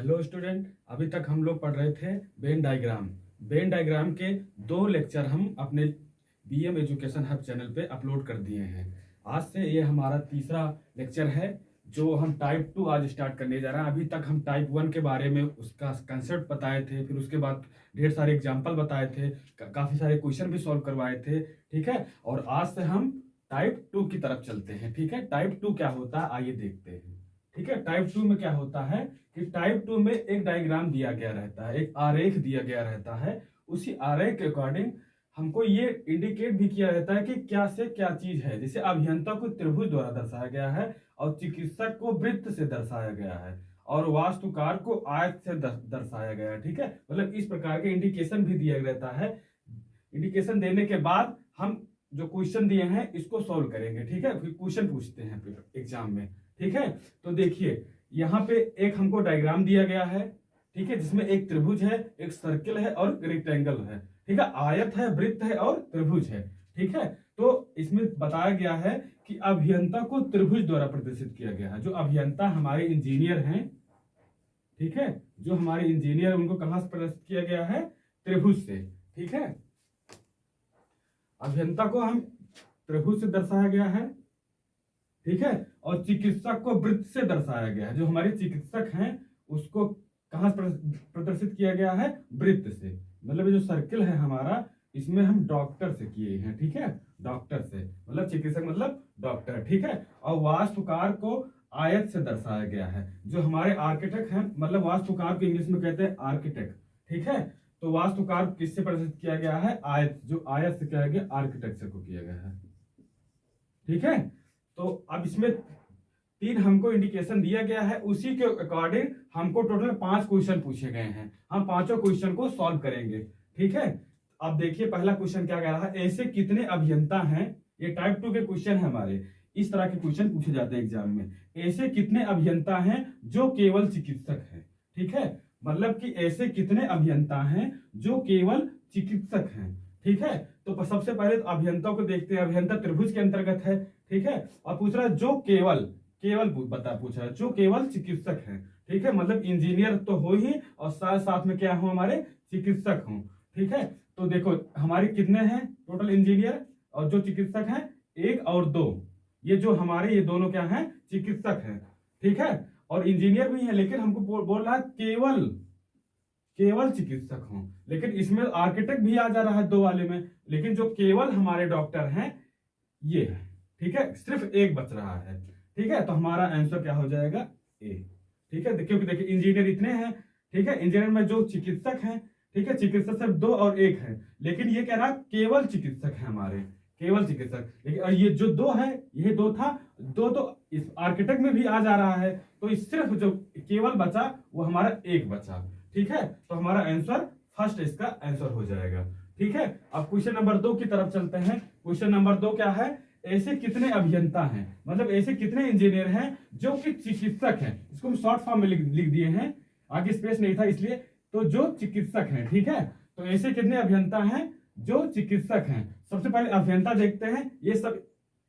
Hello student, अभी तक हम लोग पढ़ रहे थे वेन डायग्राम। वेन डायग्राम के 2 लेक्चर हम अपने बीएम एजुकेशन हब चैनल पे अपलोड कर दिए हैं। आज से ये हमारा तीसरा लेक्चर है जो हम टाइप 2 आज स्टार्ट करने जा रहे हैं। अभी तक हम टाइप 1 के बारे में उसका कंसेप्ट बताए थे, फिर उसके बाद ढेर सारे एग्जाम्पल बताए थे, काफ़ी सारे क्वेश्चन भी सॉल्व करवाए थे। ठीक है, और आज से हम टाइप 2 की तरफ चलते हैं। ठीक है, टाइप 2 क्या होता है आइए देखते हैं। ठीक है, टाइप 2 में क्या होता है कि टाइप 2 में एक डायग्राम दिया गया रहता है, एक आरेख दिया गया रहता है। उसी आरेख के अकॉर्डिंग हमको ये इंडिकेट भी किया रहता है कि क्या से क्या चीज है। जैसे अभियंता को त्रिभुज द्वारा दर्शाया गया है, और चिकित्सक को वृत्त से दर्शाया गया है, और वास्तुकार को आयत से दर्शाया गया है। ठीक है, मतलब इस प्रकार के इंडिकेशन भी दिया रहता है। इंडिकेशन देने के बाद हम जो क्वेश्चन दिए हैं इसको सॉल्व करेंगे। ठीक है, फिर क्वेश्चन पूछते हैं एग्जाम में। ठीक है, तो देखिए यहाँ पे एक हमको डायग्राम दिया गया है। ठीक है, जिसमें एक त्रिभुज है, एक सर्किल है और रेक्टेंगल है। ठीक है, आयत है, वृत्त है और त्रिभुज है। ठीक है, तो इसमें बताया गया है कि अभियंता को त्रिभुज द्वारा प्रदर्शित किया गया है। जो अभियंता हमारे इंजीनियर हैं, ठीक है, जो हमारे इंजीनियर उनको कहां से प्रदर्शित किया गया है? त्रिभुज से। ठीक है, अभियंता को हम त्रिभुज से दर्शाया गया है। ठीक है, और चिकित्सक को वृत्त से दर्शाया गया है। जो हमारे चिकित्सक हैं उसको कहां से प्रदर्शित किया गया है? वृत्त से। मतलब ये जो सर्किल है हमारा, इसमें हम डॉक्टर से किए हैं। ठीक है, डॉक्टर से मतलब चिकित्सक मतलब डॉक्टर। ठीक है, और वास्तुकार को आयत से दर्शाया गया है। जो हमारे आर्किटेक्ट हैं, मतलब वास्तुकार को इंग्लिश में कहते हैं आर्किटेक्ट। ठीक है, तो वास्तुकार किससे प्रदर्शित किया गया है? आयत। जो आयत से किया गया आर्किटेक्चर को किया गया है। ठीक है, तो अब इसमें 3 हमको इंडिकेशन दिया गया है, उसी के अकॉर्डिंग हमको टोटल 5 क्वेश्चन पूछे गए हैं। हम पांचों क्वेश्चन को सॉल्व करेंगे। ठीक है, अब देखिए पहला क्वेश्चन क्या कह रहा है, ऐसे कितने अभियंता हैं? ये टाइप 2 के क्वेश्चन है हमारे। इस तरह के क्वेश्चन पूछे जाते हैं एग्जाम में। ऐसे कितने अभियंता हैं जो केवल चिकित्सक हैं? ठीक है, मतलब कि ऐसे कितने अभियंता हैं जो केवल चिकित्सक हैं। ठीक है, तो सबसे पहले तो अभियंता को देखते हैं। अभियंता त्रिभुज के अंतर्गत है। ठीक है, और पूछ रहा है जो केवल पूछा है जो केवल चिकित्सक हैं। ठीक है, मतलब इंजीनियर तो हो ही, और साथ साथ में क्या हो? हमारे चिकित्सक हों। ठीक है, तो देखो हमारे कितने हैं टोटल इंजीनियर, और जो चिकित्सक हैं 1 और 2। ये जो हमारे ये दोनों क्या हैं? चिकित्सक हैं। ठीक है, और इंजीनियर भी है, लेकिन हमको बोल रहा है केवल चिकित्सक हों। लेकिन इसमें आर्किटेक्ट भी आ जा रहा है 2 वाले में, लेकिन जो केवल हमारे डॉक्टर हैं ये है। ठीक है, सिर्फ 1 बच रहा है। ठीक है, तो हमारा आंसर क्या हो जाएगा? ए। ठीक है, क्योंकि देखिए इंजीनियर इतने हैं। ठीक है, इंजीनियर में जो चिकित्सक हैं, ठीक है, चिकित्सक सिर्फ 2 और 1 है, लेकिन ये कह रहा केवल चिकित्सक है हमारे, केवल चिकित्सक। लेकिन ये जो 2 है, ये 2 था, 2 तो इस आर्किटेक्ट में भी आ जा रहा है, तो इस सिर्फ जो केवल बचा वो हमारा 1 बचा। ठीक है, तो हमारा आंसर फर्स्ट इसका आंसर हो जाएगा। ठीक है, अब क्वेश्चन नंबर 2 की तरफ चलते हैं। क्वेश्चन नंबर 2 क्या है? ऐसे कितने अभियंता हैं, मतलब ऐसे कितने इंजीनियर हैं जो कि चिकित्सक हैं? इसको हम शॉर्ट फॉर्म में लिख दिए हैं, आगे स्पेस नहीं था इसलिए। तो जो चिकित्सक हैं, ठीक है, तो ऐसे कितने अभियंता हैं जो चिकित्सक हैं? सबसे पहले अभियंता देखते हैं, ये सब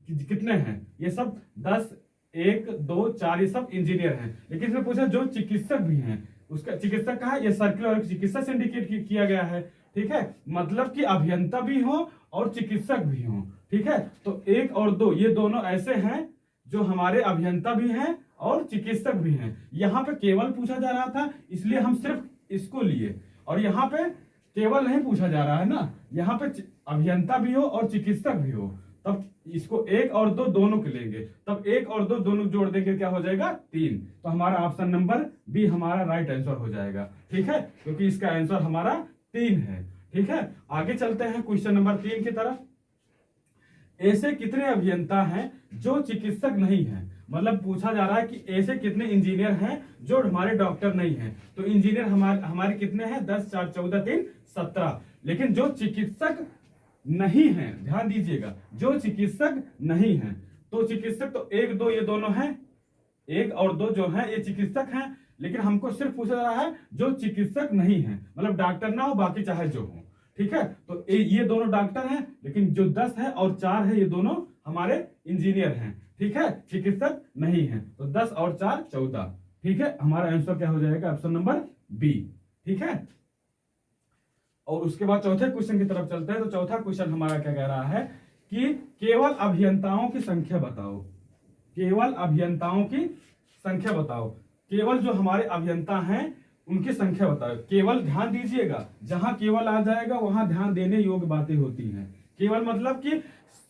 कितने हैं? ये सब 10, 1, 2, 4 ये सब इंजीनियर हैं। लेकिन इसमें पूछा जो चिकित्सक भी हैं, उसका चिकित्सक का है, ये सर्किल और चिकित्सक से इंडिकेट किया गया है। ठीक है, मतलब कि अभियंता भी हो और चिकित्सक भी हो। ठीक है, तो 1 और 2 ये दोनों ऐसे हैं जो हमारे अभियंता भी हैं और चिकित्सक भी हैं। यहाँ पे केवल पूछा जा रहा था, इसलिए हम सिर्फ इसको लिए, और यहाँ पे केवल नहीं पूछा जा रहा है ना, यहाँ पे अभियंता भी हो और चिकित्सक भी हो, तब इसको 1 और 2 दोनों के लेंगे, तब 1 और 2 दोनों जोड़ देंगे, क्या हो जाएगा? 3। तो हमारा ऑप्शन नंबर बी हमारा राइट आंसर हो जाएगा। ठीक है, क्योंकि इसका आंसर हमारा 3 है। ठीक है, आगे चलते हैं क्वेश्चन नंबर 3 की तरफ। ऐसे कितने अभियंता हैं जो चिकित्सक नहीं हैं? मतलब पूछा जा रहा है कि ऐसे कितने इंजीनियर हैं जो हमारे डॉक्टर नहीं हैं। तो इंजीनियर हमारे कितने हैं? 10, 4, 14, 3, 17। लेकिन जो चिकित्सक नहीं है, ध्यान दीजिएगा, जो चिकित्सक नहीं है, तो चिकित्सक तो 1, 2 ये दोनों हैं, 1 और 2 जो है ये चिकित्सक हैं। लेकिन हमको सिर्फ पूछा जा रहा है जो चिकित्सक नहीं है, मतलब डॉक्टर ना हो, बाकी चाहे जो हो। ठीक है, तो ये दोनों डॉक्टर हैं, लेकिन जो 10 है और 4 है ये दोनों हमारे इंजीनियर हैं। ठीक है, चिकित्सक नहीं है, तो 10 और 4 14। ठीक है, हमारा आंसर क्या हो जाएगा, ऑप्शन नंबर बी। ठीक है, और उसके बाद चौथे क्वेश्चन की तरफ चलते हैं। तो चौथा क्वेश्चन हमारा क्या कह रहा है कि केवल अभियंताओं की संख्या बताओ। केवल अभियंताओं की संख्या बताओ। केवल जो हमारे अभियंता हैं उनकी संख्या बताओ। केवल ध्यान दीजिएगा, जहां केवल आ जाएगा वहां ध्यान देने योग्य बातें होती हैं। केवल मतलब कि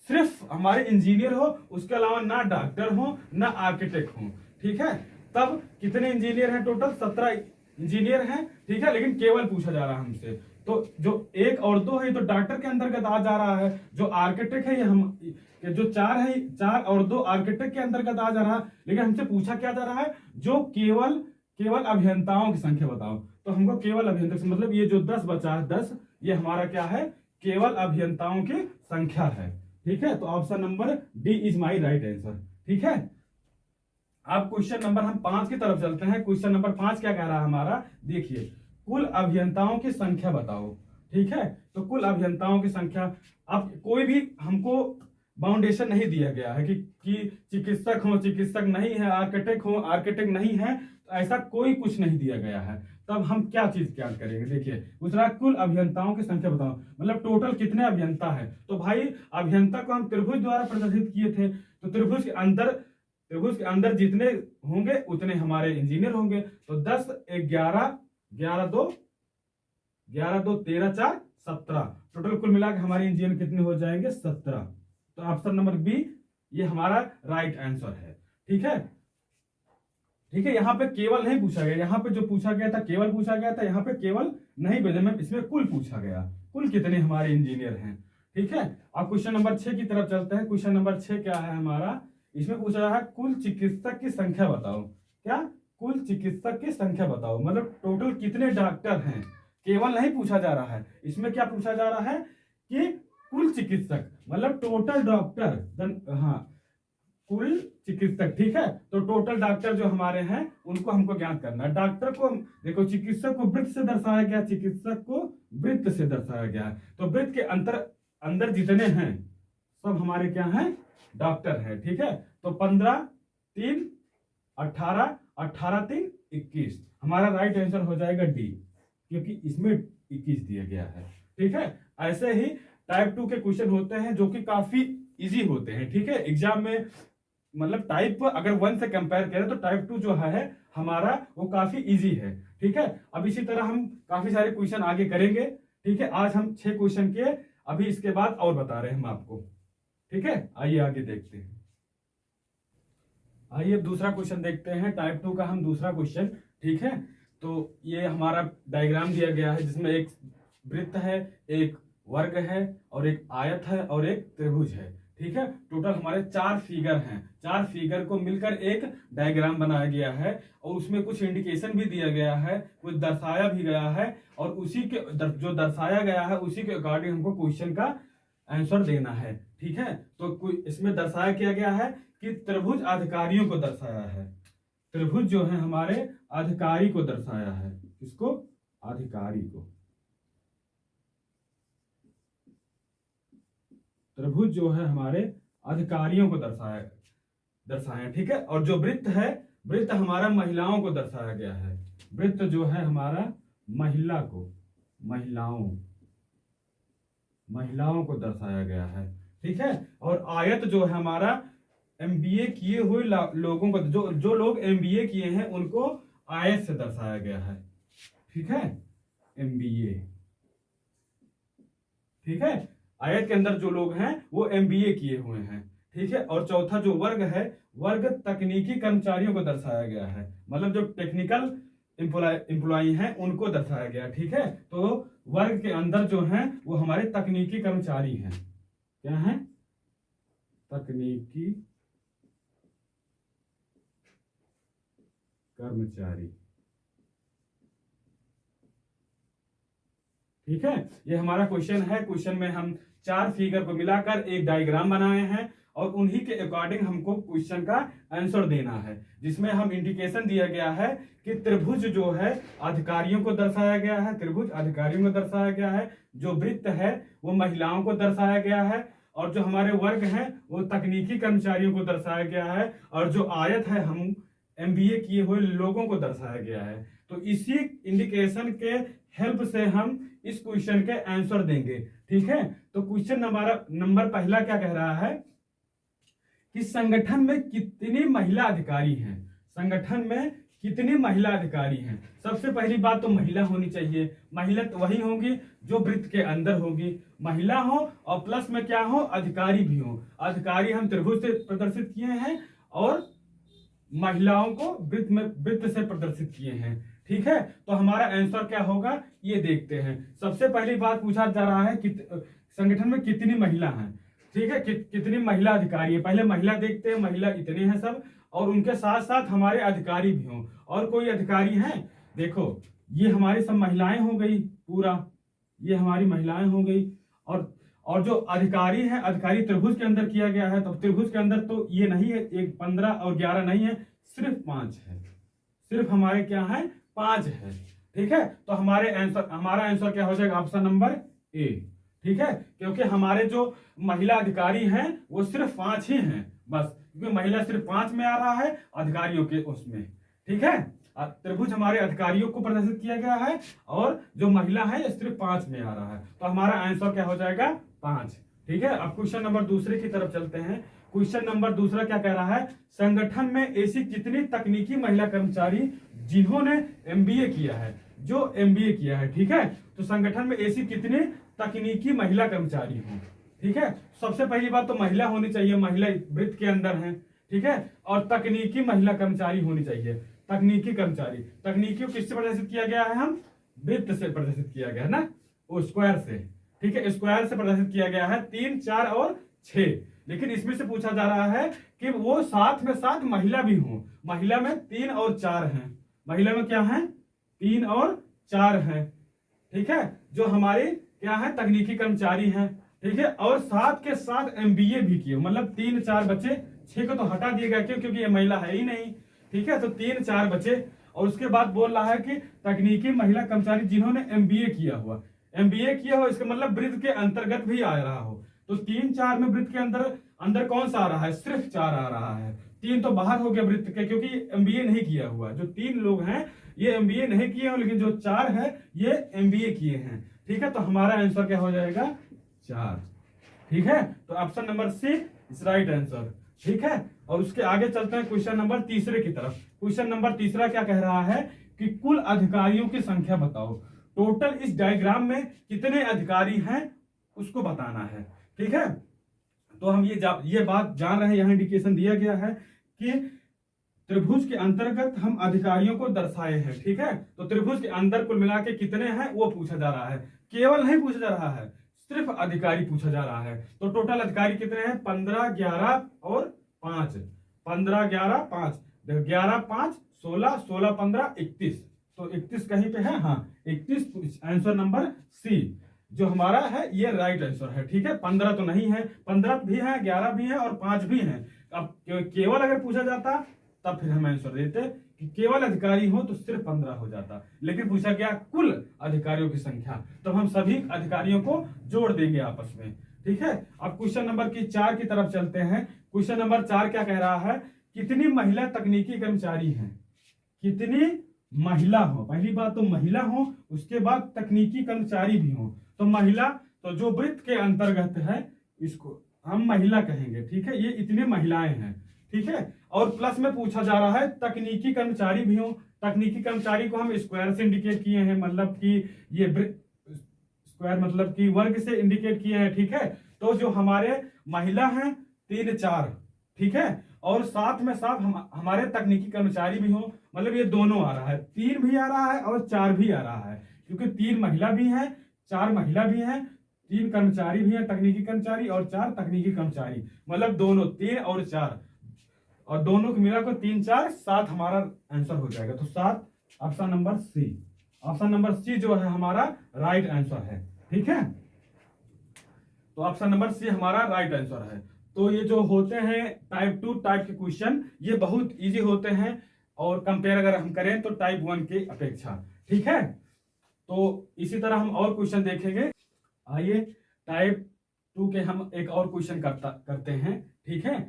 सिर्फ हमारे इंजीनियर हो, उसके अलावा ना डॉक्टर हो ना आर्किटेक्ट हो। ठीक है, तब कितने इंजीनियर हैं, टोटल 17 इंजीनियर हैं। ठीक है, लेकिन केवल पूछा जा रहा है हमसे, तो जो 1 और 2 है तो डॉक्टर के अंतर्गत आ जा रहा है। जो आर्किटेक्ट है ये हम, जो 4 है, 4 और 2 आर्किटेक्ट के अंतर्गत आ जा रहा है। लेकिन हमसे पूछा क्या जा रहा है, जो केवल अभियंताओं की संख्या बताओ। तो हमको केवल अभियंता मतलब ये जो 10 बचा है, 10, ये हमारा क्या है, केवल अभियंताओं की संख्या है। ठीक है, तो option number D is my right answer. ठीक है, अब क्वेश्चन नंबर हम 5 की तरफ चलते हैं। क्वेश्चन नंबर 5 क्या कह रहा है हमारा, देखिए, कुल अभियंताओं की संख्या बताओ। ठीक है, तो कुल अभियंताओं की संख्या, अब कोई भी हमको बाउंडेशन नहीं दिया गया है कि चिकित्सक हो, चिकित्सक नहीं है, आर्किटेक्ट हो, आर्किटेक्ट नहीं है, तो ऐसा कोई कुछ नहीं दिया गया है। तब हम क्या चीज क्या करेंगे, देखिए, दूसरा कुल अभियंताओं की संख्या बताओ, मतलब टोटल कितने अभियंता है। तो भाई अभियंता को हम त्रिभुज द्वारा प्रदर्शित किए थे, तो त्रिभुज के अंदर जितने होंगे उतने हमारे इंजीनियर होंगे। तो 10 11 11 2 13 4 17, टोटल कुल मिलाकर हमारे इंजीनियर कितने हो जाएंगे, 17। तो ऑप्शन नंबर बी ये हमारा राइट आंसर है। ठीक है, ठीक है, यहाँ पे केवल नहीं पूछा गया, यहाँ पे जो पूछा गया था केवल पूछा गया था, यहाँ पे केवल नहीं भेजा में, इसमें कुल पूछा गया, कुल कितने हमारे इंजीनियर हैं। ठीक है, अब क्वेश्चन नंबर 6 की तरफ चलते हैं। क्वेश्चन नंबर 6 क्या है हमारा, इसमें पूछा रहा है कुल चिकित्सक की संख्या बताओ। क्या, कुल चिकित्सक की संख्या बताओ, मतलब टोटल कितने डॉक्टर हैं। केवल नहीं पूछा जा रहा है, इसमें क्या पूछा जा रहा है कि कुल चिकित्सक मतलब टोटल डॉक्टर, हाँ, कुल चिकित्सक। ठीक है, तो टोटल डॉक्टर जो हमारे हैं उनको हमको ज्ञात करना है। डॉक्टर को देखो, चिकित्सक को वृत्त से दर्शाया गया, चिकित्सक को वृत्त से दर्शाया गया है। तो वृत्त के अंदर जितने हैं सब हमारे क्या हैं, डॉक्टर है। ठीक है, तो 15 3 18 18 3 21, हमारा राइट आंसर हो जाएगा डी, क्योंकि इसमें 21 दिया गया है। ठीक है, ऐसे ही टाइप 2 के क्वेश्चन होते हैं जो कि काफी इजी होते हैं। ठीक है, एग्जाम में मतलब टाइप अगर 1 से कंपेयर करें तो टाइप 2 जो है हमारा वो काफी इजी है। ठीक है, अब इसी तरह हम काफी सारे क्वेश्चन आगे करेंगे। ठीक है, आज हम 6 क्वेश्चन किए, अभी इसके बाद और बता रहे हैं हम आपको। ठीक है, आइए आगे देखते हैं। आइए दूसरा क्वेश्चन देखते हैं, टाइप 2 का हम दूसरा क्वेश्चन। ठीक है, तो ये हमारा डायग्राम दिया गया है जिसमें एक वृत्त है, एक वर्ग है और एक आयत है और एक त्रिभुज है। ठीक है, टोटल हमारे 4 फिगर हैं। 4 फिगर को मिलकर एक डायग्राम बनाया गया है और उसमें कुछ इंडिकेशन भी दिया गया है, कुछ दर्शाया भी गया है, और उसी के जो दर्शाया गया है उसी के अकॉर्डिंग हमको क्वेश्चन का आंसर देना है। ठीक है, तो इसमें दर्शाया किया गया है कि त्रिभुज अधिकारियों को दर्शाया है। त्रिभुज जो है हमारे अधिकारी को दर्शाया है। किसको, अधिकारी को। त्रिभुज जो है हमारे अधिकारियों को दर्शाया। ठीक है, और जो वृत्त है, वृत्त हमारा महिलाओं को दर्शाया गया है। वृत्त जो है हमारा महिलाओं को दर्शाया गया है। ठीक है, और आयत जो है हमारा एमबीए किए हुए लोगों को, जो लोग एमबीए किए हैं उनको आयत से दर्शाया गया है। ठीक है, एमबीए। ठीक है, आयत के अंदर जो लोग हैं वो एमबीए किए हुए हैं। ठीक है, और चौथा जो वर्ग है, वर्ग तकनीकी कर्मचारियों को दर्शाया गया है, मतलब जो टेक्निकल एम्प्लॉई हैं उनको दर्शाया गया। ठीक है, तो वर्ग के अंदर जो हैं वो हमारे तकनीकी कर्मचारी हैं। क्या हैं, तकनीकी कर्मचारी। ठीक है, ये हमारा क्वेश्चन है। क्वेश्चन में हम 4 फिगर को मिलाकर एक डायग्राम बनाए हैं और उन्हीं के अकॉर्डिंग हमको क्वेश्चन का आंसर देना है, जिसमें हम इंडिकेशन दिया गया है कि त्रिभुज जो है अधिकारियों को दर्शाया गया है, त्रिभुज अधिकारियों को दर्शाया गया है, जो वृत्त है वो महिलाओं को दर्शाया गया है, और जो हमारे वर्ग हैं वो तकनीकी कर्मचारियों को दर्शाया गया है, और जो आयत है हम एमबीए किए हुए लोगों को दर्शाया गया है। तो इसी इंडिकेशन के हेल्प से हम इस क्वेश्चन के आंसर देंगे। ठीक है, तो क्वेश्चन नंबर पहला क्या कह रहा है कि संगठन में कितनी महिला अधिकारी हैं। संगठन में कितनी महिला अधिकारी हैं। सबसे पहली बात तो महिला होनी चाहिए। महिला तो वही होंगी जो वृत्त के अंदर होगी, महिला हो और प्लस में क्या हो, अधिकारी भी हो। अधिकारी हम त्रिभुज से प्रदर्शित किए हैं और महिलाओं को वृत्त से प्रदर्शित किए हैं। ठीक है, तो हमारा आंसर क्या होगा ये देखते हैं। सबसे पहली बात पूछा जा रहा है कि संगठन में कितनी महिला हैं। ठीक है, कितनी महिला अधिकारी है। पहले महिला देखते हैं, महिला इतने हैं सब, और उनके साथ साथ हमारे अधिकारी भी हों। और कोई अधिकारी हैं, देखो ये हमारी सब महिलाएं हो गई, पूरा ये हमारी महिलाएं हो गई। और जो अधिकारी हैं, अधिकारी त्रिभुज के अंदर किया गया है, तो त्रिभुज के अंदर तो ये नहीं है, एक 15 और 11 नहीं है, सिर्फ 5 है। सिर्फ हमारे क्या है, 5 है। ठीक है, तो हमारा आंसर क्या हो जाएगा, ऑप्शन नंबर ए। ठीक है, क्योंकि हमारे जो महिला अधिकारी हैं वो सिर्फ 5 ही हैं बस, क्योंकि महिला सिर्फ 5 में आ रहा है अधिकारियों के उसमें। ठीक है, त्रिभुज हमारे अधिकारियों को प्रदर्शित किया गया है और जो महिला है सिर्फ 5 में आ रहा है, तो हमारा आंसर क्या हो जाएगा, 5। ठीक है, अब क्वेश्चन नंबर दूसरे की तरफ चलते हैं। क्वेश्चन नंबर दूसरा क्या कह रहा है, संगठन में ऐसी कितनी तकनीकी महिला कर्मचारी जिन्होंने एमबीए किया है, जो एमबीए किया है। ठीक है, तो संगठन में ऐसी कितनी तकनीकी महिला कर्मचारी हो। ठीक है, सबसे पहली बात तो महिला होनी चाहिए, महिला वृत्त के अंदर है। ठीक है, और तकनीकी महिला कर्मचारी होनी चाहिए। तकनीकी कर्मचारी, तकनीकी को किससे प्रदर्शित किया गया है, हम वृत्त से प्रदर्शित किया गया है ना, वो स्क्वायर से। ठीक है, स्क्वायर से प्रदर्शित किया गया है 3, 4 और 6। लेकिन इसमें से पूछा जा रहा है कि वो साथ में साथ महिला भी हो। महिला में 3 और 4 हैं। महिला में क्या है, 3 और 4 हैं। ठीक है, जो हमारी क्या है, तकनीकी कर्मचारी हैं। ठीक है, और साथ के साथ एमबीए भी किए, मतलब 3, 4 बचे, 6 को तो हटा दिया गया क्योंकि ये महिला है ही नहीं। ठीक है, तो 3, 4 बचे। और उसके बाद बोल रहा है कि तकनीकी महिला कर्मचारी जिन्होंने एमबीए किया हुआ, एमबीए किया हो इसका मतलब वृत्त के अंतर्गत भी आ रहा हो। तो 3, 4 में वृत्त के अंदर कौन सा आ रहा है, सिर्फ 4 आ रहा है। 3 तो बाहर हो गया वृत्त के, क्योंकि एमबीए नहीं किया हुआ। जो 3 लोग हैं ये एमबीए नहीं किए हो, लेकिन जो 4 है ये एमबीए किए हैं। ठीक है, तो हमारा आंसर क्या हो जाएगा, 4। ठीक है, तो option number C is right answer. ठीक है, और उसके आगे चलते हैं क्वेश्चन नंबर तीसरे की तरफ। क्वेश्चन नंबर तीसरा क्या कह रहा है कि कुल अधिकारियों की संख्या बताओ। टोटल इस डायग्राम में कितने अधिकारी हैं उसको बताना है। ठीक है, तो हम ये बात जान रहे हैं, यहां इंडिकेशन दिया गया है कि त्रिभुज के अंतर्गत हम अधिकारियों को दर्शाए हैं। ठीक है, तो त्रिभुज के अंदर कुल मिला के कितने हैं वो पूछा जा रहा है, केवल नहीं पूछा जा रहा है, सिर्फ अधिकारी पूछा जा रहा है। तो टोटल अधिकारी कितने हैं, 15, 11 और 5। 15, 11, 5, 11, 5, 16, 16, 15, 31। तो 31 कहीं पे है, हाँ 31 आंसर नंबर सी जो हमारा है ये राइट आंसर है। ठीक है, 15 तो नहीं है, 15 भी है, 11 भी है और 5 भी है। अब केवल अगर पूछा जाता तब फिर हम आंसर देते कि केवल अधिकारी हो तो सिर्फ 15 हो जाता, लेकिन पूछा गया कुल अधिकारियों की संख्या, तो हम सभी अधिकारियों को जोड़ देंगे आपस में। ठीक है, अब क्वेश्चन नंबर 4 की तरफ चलते हैं। क्वेश्चन नंबर 4 क्या कह रहा है, कितनी महिला तकनीकी कर्मचारी हैं। कितनी महिला हो, पहली बात तो महिला हो, उसके बाद तकनीकी कर्मचारी भी हो। तो महिला तो जो वृत्त के अंतर्गत है इसको हम महिला कहेंगे। ठीक है, ये इतनी महिलाएं हैं। ठीक है, और प्लस में पूछा जा रहा है तकनीकी कर्मचारी भी हो। तकनीकी कर्मचारी को हम स्क्वायर से इंडिकेट किए हैं, मतलब कि ये स्क्वायर मतलब कि वर्ग से इंडिकेट किए हैं। ठीक है, तो जो हमारे महिला हैं 3, 4। ठीक है, और साथ में साथ हमारे तकनीकी कर्मचारी भी हो, मतलब ये दोनों आ रहा है, 3 भी आ रहा है और 4 भी आ रहा है, क्योंकि 3 महिला भी है, 4 महिला भी है, 3 कर्मचारी भी है तकनीकी कर्मचारी और 4 तकनीकी कर्मचारी, मतलब दोनों 3 और 4, और दोनों को मिला को 3, 4, 7 हमारा आंसर हो जाएगा। तो 7 option number C, option number C जो है हमारा राइट आंसर है। ठीक है, तो ऑप्शन नंबर सी हमारा राइट आंसर है। तो ये जो होते हैं टाइप 2 टाइप के क्वेश्चन ये बहुत इजी होते हैं, और कंपेयर अगर हम करें तो टाइप 1 की अपेक्षा। ठीक है, तो इसी तरह हम और क्वेश्चन देखेंगे। आइए टाइप 2 के हम एक और क्वेश्चन करते हैं। ठीक है,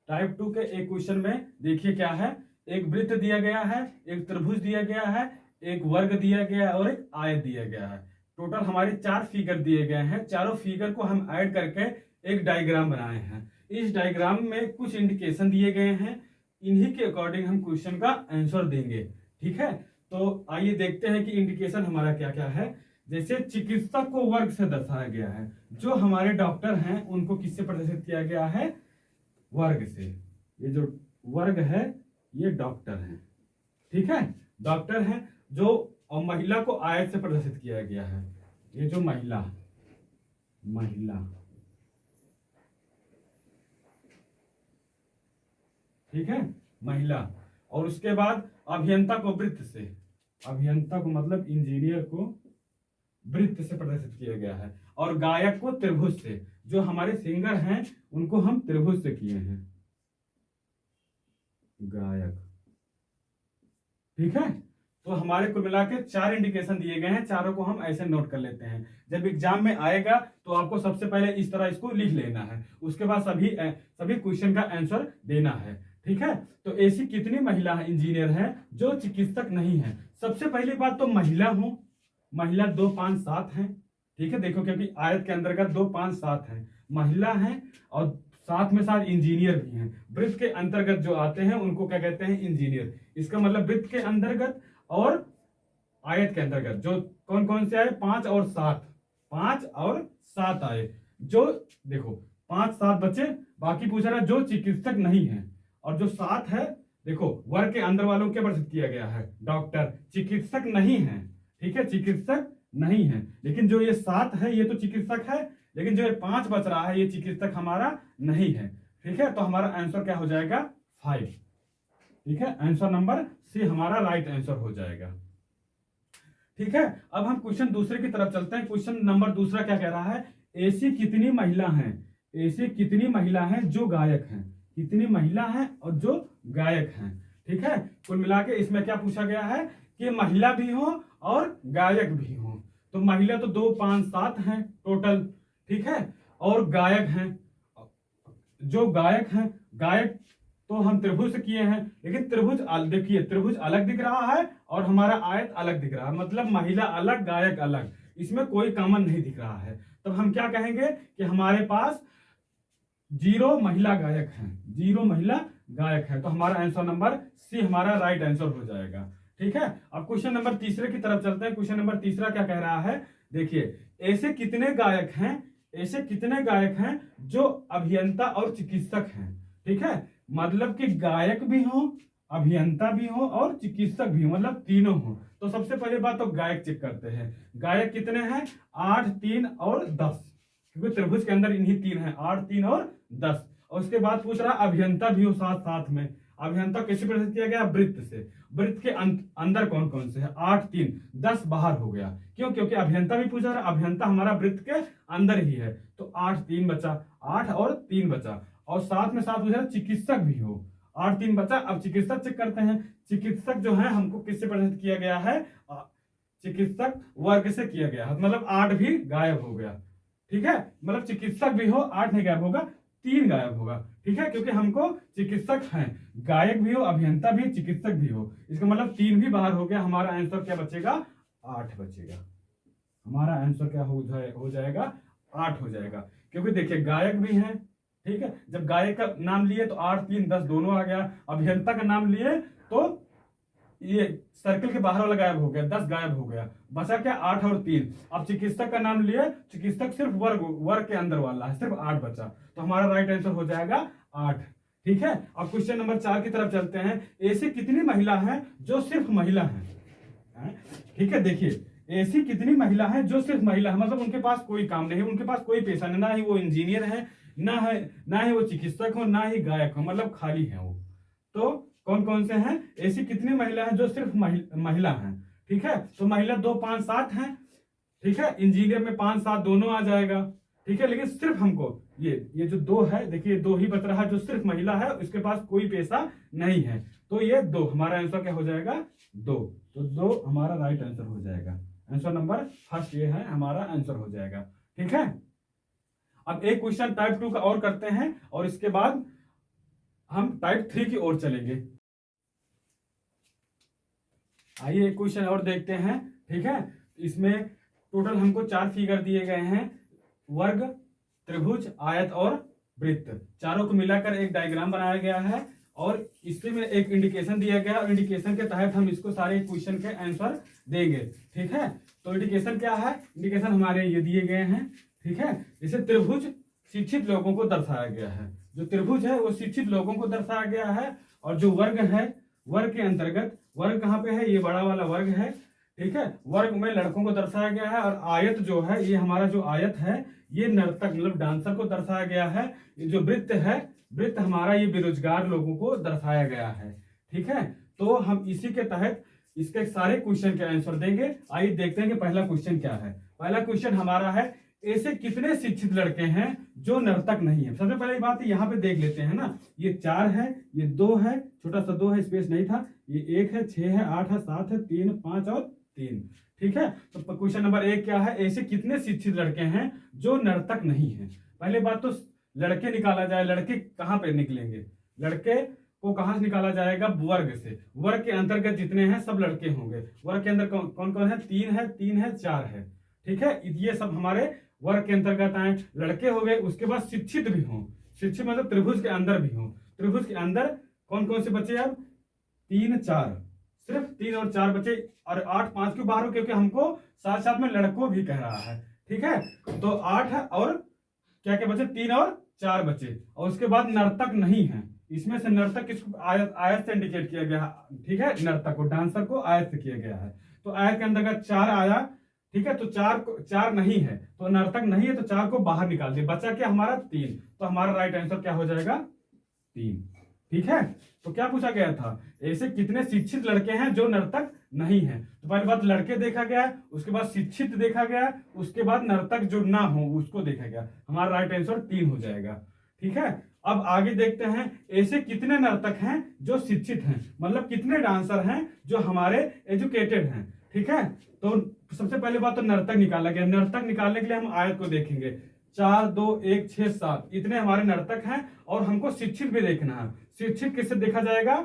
टाइप 2 के एक क्वेश्चन में देखिए क्या है, एक वृत्त दिया गया है, एक त्रिभुज दिया गया है, एक वर्ग दिया गया है और एक आयत दिया गया है। टोटल हमारे 4 फिगर दिए गए हैं। चारों फिगर को हम ऐड करके एक डायग्राम बनाए हैं। इस डायग्राम में कुछ इंडिकेशन दिए गए हैं, इन्हीं के अकॉर्डिंग हम क्वेश्चन का आंसर देंगे। ठीक है, तो आइए देखते हैं कि इंडिकेशन हमारा क्या क्या है। जैसे चिकित्सक को वर्ग से दर्शाया गया है, जो हमारे डॉक्टर हैं उनको किससे प्रदर्शित किया गया है? वर्ग से। ये जो वर्ग है ये डॉक्टर है। ठीक है, डॉक्टर है जो, और महिला को आयत से प्रदर्शित किया गया है। ये जो महिला ठीक है, महिला। और उसके बाद अभियंता को वृत्त से, अभियंता को मतलब इंजीनियर को वृत्त से प्रदर्शित किया गया है। और गायक को त्रिभुज से, जो हमारे सिंगर हैं उनको हम त्रिभुज से किए हैं, गायक। ठीक है, तो हमारे कुल मिला के 4 इंडिकेशन दिए गए हैं, चारों को हम ऐसे नोट कर लेते हैं। जब एग्जाम में आएगा तो आपको सबसे पहले इस तरह इसको लिख लेना है, उसके बाद सभी क्वेश्चन का आंसर देना है। ठीक है, तो ऐसी कितनी महिला इंजीनियर हैं जो चिकित्सक नहीं है? सबसे पहली बात तो महिला हूं, महिला 2 5 7 है। ठीक है, देखो क्योंकि आयत के अंतर्गत 2 5 7 है, महिला है और साथ में साथ इंजीनियर भी हैं। वृत्त के अंतर्गत जो आते हैं उनको क्या कहते हैं? इंजीनियर। इसका मतलब वृत्त के अंतर्गत और आयत के अंतर्गत जो कौन कौन से आए? 5 और 7, 5 और 7 आए। जो देखो 5 7 बच्चे, बाकी पूछ रहा जो चिकित्सक नहीं है। और जो 7 है, देखो वर्ग के अंदर वालों के प्रदर्शित किया गया है, डॉक्टर। चिकित्सक नहीं है, ठीक है, चिकित्सक नहीं है। लेकिन जो ये 7 है ये तो चिकित्सक है, लेकिन जो ये 5 बच रहा है ये चिकित्सक हमारा नहीं है। ठीक है, तो हमारा आंसर क्या हो जाएगा? 5। ठीक है, आंसर नंबर सी हमारा राइट आंसर हो जाएगा। ठीक है, अब हम क्वेश्चन दूसरे की तरफ चलते हैं। क्वेश्चन नंबर दूसरा क्या कह रहा है? ऐसी कितनी महिला हैं, ऐसी कितनी महिला हैं जो गायक हैं? कितनी महिला हैं और जो गायक हैं? ठीक है, कुल मिला के इसमें क्या पूछा गया है कि महिला भी हो और गायक भी हो। तो महिला तो 2 5 7 हैं टोटल। ठीक है, और गायक हैं, जो गायक हैं, गायक तो हम त्रिभुज से किए हैं, लेकिन त्रिभुज देखिए त्रिभुज अलग दिख रहा है और हमारा आयत अलग दिख रहा है, मतलब महिला अलग गायक अलग, इसमें कोई कॉमन नहीं दिख रहा है। तब हम क्या कहेंगे कि हमारे पास 0 महिला गायक हैं, 0 महिला गायक है। तो हमारा आंसर नंबर सी हमारा राइट आंसर हो जाएगा। ठीक है, अब क्वेश्चन नंबर तीसरे की तरफ चलते हैं। क्वेश्चन नंबर तीसरा क्या कह रहा है? देखिए, ऐसे कितने गायक हैं, ऐसे कितने गायक हैं जो अभियंता और चिकित्सक हैं? ठीक है, मतलब कि गायक भी हो, अभियंता भी हो और चिकित्सक भी हो, मतलब तीनों हो। तो सबसे पहली बात तो गायक चेक करते हैं। गायक कितने हैं? 8 3 और 10, क्योंकि त्रिभुज के अंदर इन्हीं 3 हैं, 8 3 और 10। और उसके बाद पूछ रहा अभियंता भी हो साथ साथ में। अभियंता कैसे प्रदर्शित किया गया? वृत्त से। वृत्त के अंदर कौन कौन से है? 8 3 10 बाहर हो गया। क्यों? क्योंकि अभियंता भी पूछा रहा, अभियंता हमारा वृत्त के अंदर ही है, तो 8 3 बचा, 8 और 3 बचा। और साथ में साथ पूछा चिकित्सक भी हो, 8 3 बचा। अब चिकित्सक चेक करते हैं। चिकित्सक जो है हमको किससे प्रदर्शित किया गया है? चिकित्सक वर्ग से किया गया है, मतलब 8 भी गायब हो गया। ठीक है, मतलब चिकित्सक भी हो, 8 नहीं गायब होगा, 3 गायब होगा। ठीक है, क्योंकि हमको चिकित्सक हैं, गायक भी हो, अभियंता भी, चिकित्सक भी हो, इसका मतलब 3 भी बाहर हो गया। हमारा आंसर क्या बचेगा? 8 बचेगा। हमारा आंसर क्या हो जाएगा? 8 हो जाएगा। क्योंकि देखिए गायक भी हैं, ठीक है, जब गायक का नाम लिए तो 8 3 10 दोनों आ गया। अभियंता का नाम लिए तो ये सर्कल के बाहर वाला गायब हो गया, 10 गायब हो गया, बचा क्या? 8 और 3। अब चिकित्सक का नाम लिए, चिकित्सक सिर्फ वर्ग के अंदर वाला है, सिर्फ 8 बचा। तो हमारा राइट आंसर हो जाएगा 8। ठीक है, अब क्वेश्चन नंबर 4 की तरफ चलते हैं। ऐसी कितनी महिला हैं जो सिर्फ महिला हैं? ठीक है, देखिए ऐसी कितनी महिला हैं जो सिर्फ महिला है, मतलब उनके पास कोई काम नहीं है, उनके पास कोई पेशा नहीं, ना ही वो इंजीनियर है, ना ही वो चिकित्सक हो, ना ही गायक हो, मतलब खाली है वो। तो कौन कौन से हैं? ऐसी कितनी महिला हैं जो सिर्फ महिला हैं? ठीक है, तो महिला 2 5 7 हैं। ठीक है, इंजीनियर में 5 7 दोनों आ जाएगा। ठीक है, लेकिन सिर्फ हमको ये जो 2 है, देखिए 2 ही बच रहा है जो सिर्फ महिला है, उसके पास कोई पेशा नहीं है, तो ये 2 हमारा आंसर क्या हो जाएगा? 2। तो 2 हमारा राइट आंसर हो जाएगा। आंसर नंबर फर्स्ट ये है, हमारा आंसर हो जाएगा। ठीक है, अब एक क्वेश्चन टाइप 2 का और करते हैं और इसके बाद हम टाइप 3 की ओर चलेंगे। आइए एक क्वेश्चन और देखते हैं। ठीक है, इसमें टोटल हमको 4 फिगर दिए गए हैं, वर्ग, त्रिभुज, आयत और वृत्त, चारों को मिलाकर एक डायग्राम बनाया गया है और इससे में एक इंडिकेशन दिया गया और इंडिकेशन के तहत हम इसको सारे क्वेश्चन के आंसर देंगे। ठीक है, तो इंडिकेशन क्या है? इंडिकेशन हमारे ये दिए गए हैं। ठीक है, जैसे त्रिभुज शिक्षित लोगों को दर्शाया गया है, जो त्रिभुज है वो शिक्षित लोगों को दर्शाया गया है, और जो वर्ग है, वर्ग के अंतर्गत, वर्ग कहाँ पे है? ये बड़ा वाला वर्ग है। ठीक है, वर्ग में लड़कों को दर्शाया गया है, और आयत जो है, ये हमारा जो आयत है ये नर्तक मतलब डांसर को दर्शाया गया है। ये जो वृत्त है, वृत्त हमारा ये बेरोजगार लोगों को दर्शाया गया है। ठीक है, तो हम इसी के तहत इसके सारे क्वेश्चन के आंसर देंगे। आइए देखते हैं कि पहला क्वेश्चन क्या है। पहला क्वेश्चन हमारा है, ऐसे कितने शिक्षित लड़के हैं जो नर्तक नहीं है? सबसे पहली बात यहाँ पे देख लेते हैं ना, ये 4 है, ये 2 है, छोटा सा 2 है, स्पेस नहीं था, ये 1 है, 6 है, 8 है, 7 है, 3, 5 और 3। ठीक है, तो क्वेश्चन नंबर 1 क्या है? ऐसे कितने शिक्षित लड़के हैं जो नर्तक नहीं है? पहले बात तो लड़के निकाला जाए, लड़के कहाँ पे निकलेंगे? लड़के को कहाँ से निकाला जाएगा? वर्ग से। वर्ग के अंतर्गत जितने हैं सब लड़के होंगे। वर्ग के अंदर कौन कौन है? 3 है, 3 है, 4 है। ठीक है, ये सब हमारे वर्ग के अंतर्गत आए, लड़के हो गए। उसके बाद शिक्षित भी हों, शिक्षित मतलब त्रिभुज के अंदर भी हों। त्रिभुज के अंदर कौन कौन से बचे? अब 3, 4, सिर्फ 3 और 4 बचे, और 8, 5 क्यों बाहर हो? क्योंकि हमको साथ साथ में लड़कों भी कह रहा है। ठीक है, तो 8 है और क्या क्या बचे? 3 और 4 बचे, और उसके बाद नर्तक नहीं है। इसमें से नर्तक किसको? आयत से इंडिकेट किया गया। ठीक है, नर्तक को, डांसर को आयत से किया गया है, तो आयत के अंतर्गत 4 आया। ठीक है, तो 4 नहीं है, तो नर्तक नहीं है, तो 4 को बाहर निकाल दिया, बचा क्या हमारा? 3। तो हमारा राइट आंसर क्या हो जाएगा? 3। ठीक है, तो क्या पूछा गया था? ऐसे कितने शिक्षित लड़के हैं जो नर्तक नहीं है? तो पहली बात लड़के देखा गया, उसके बाद शिक्षित देखा गया, उसके बाद नर्तक जो ना हो उसको देखा गया। हमारा राइट आंसर 3 हो जाएगा। ठीक है, अब आगे देखते हैं, ऐसे कितने नर्तक हैं जो शिक्षित हैं, मतलब कितने डांसर हैं जो हमारे एजुकेटेड हैं। ठीक है, तो सबसे पहले बात तो नर्तक निकाला गया। नर्तक निकालने के लिए हम आयत को देखेंगे, 4, 2, 1, 6, 7, इतने हमारे नर्तक हैं, और हमको शिक्षित भी देखना है। शिक्षित किससे देखा जाएगा?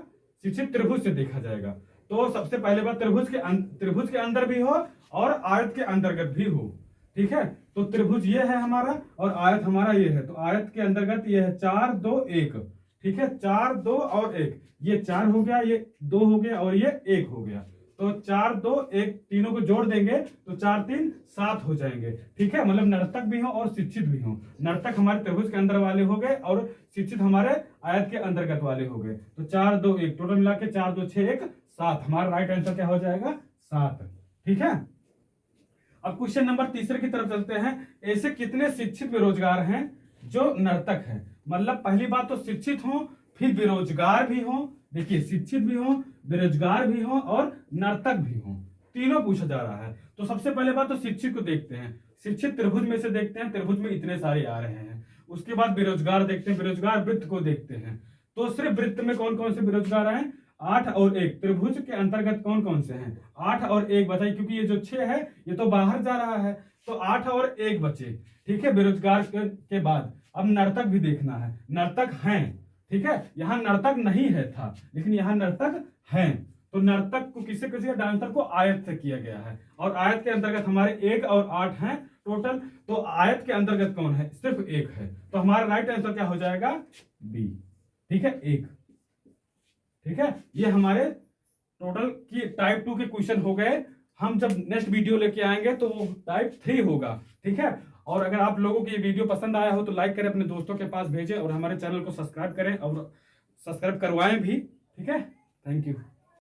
शिक्षित त्रिभुज से देखा जाएगा। तो सबसे पहले बात त्रिभुज के अंदर भी हो और आयत के अंतर्गत भी हो। ठीक है, तो त्रिभुज ये है हमारा और आयत हमारा ये है, तो आयत के अंतर्गत ये है 4, 2, 1। ठीक है, 4, 2 और 1, ये 4 हो गया, ये 2 हो गया और ये 1 हो गया। तो 4, 2, 1 तीनों को जोड़ देंगे तो 4, 3, 7 हो जाएंगे। ठीक है, मतलब नर्तक भी हो और शिक्षित भी हो। नर्तक हमारे त्रिभुज के अंदर वाले हो गए और शिक्षित हमारे आयत के अंतर्गत वाले हो गए। तो 4, 2, 1 टोटल मिला के 4, 2, 6, 1, 7। हमारा राइट आंसर क्या हो जाएगा? 7। ठीक है, अब क्वेश्चन नंबर 3 की तरफ चलते हैं। ऐसे कितने शिक्षित बेरोजगार हैं जो नर्तक हैं? मतलब पहली बात तो शिक्षित हो, फिर बेरोजगार भी हो। देखिए, शिक्षित भी हो, बेरोजगार भी हो और नर्तक भी हो, तीनों पूछा जा रहा है। तो सबसे पहले बात तो शिक्षित को देखते हैं। शिक्षित त्रिभुज में से देखते हैं, त्रिभुज में इतने सारे आ रहे हैं। उसके बाद बेरोजगार देखते हैं, बेरोजगार वृत्त को देखते हैं। तो सिर्फ वृत्त में कौन कौन से बेरोजगार आए? 8 और 1। त्रिभुज के अंतर्गत कौन कौन से हैं? 8 और 1 बताइए, क्योंकि ये जो 6 है ये तो बाहर जा रहा है, तो 8 और 1 बचे। ठीक है, बेरोजगार के बाद अब नर्तक भी देखना है। नर्तक हैं, ठीक है, यहाँ नर्तक नहीं है था, लेकिन यहाँ नर्तक हैं। तो नर्तक को किससे किसी डांसर को आयत से किया गया है, और आयत के अंतर्गत हमारे 1 और 8 हैं टोटल। तो आयत के अंतर्गत कौन है? सिर्फ 1 है। तो हमारा राइट आंसर क्या हो जाएगा? बी। ठीक है, 1। ठीक है, ये हमारे टोटल की टाइप 2 के क्वेश्चन हो गए। हम जब नेक्स्ट वीडियो लेके आएंगे तो वो टाइप 3 होगा। ठीक है, और अगर आप लोगों को ये वीडियो पसंद आया हो तो लाइक करें, अपने दोस्तों के पास भेजें और हमारे चैनल को सब्सक्राइब करें और सब्सक्राइब करवाएं भी। ठीक है, थैंक यू।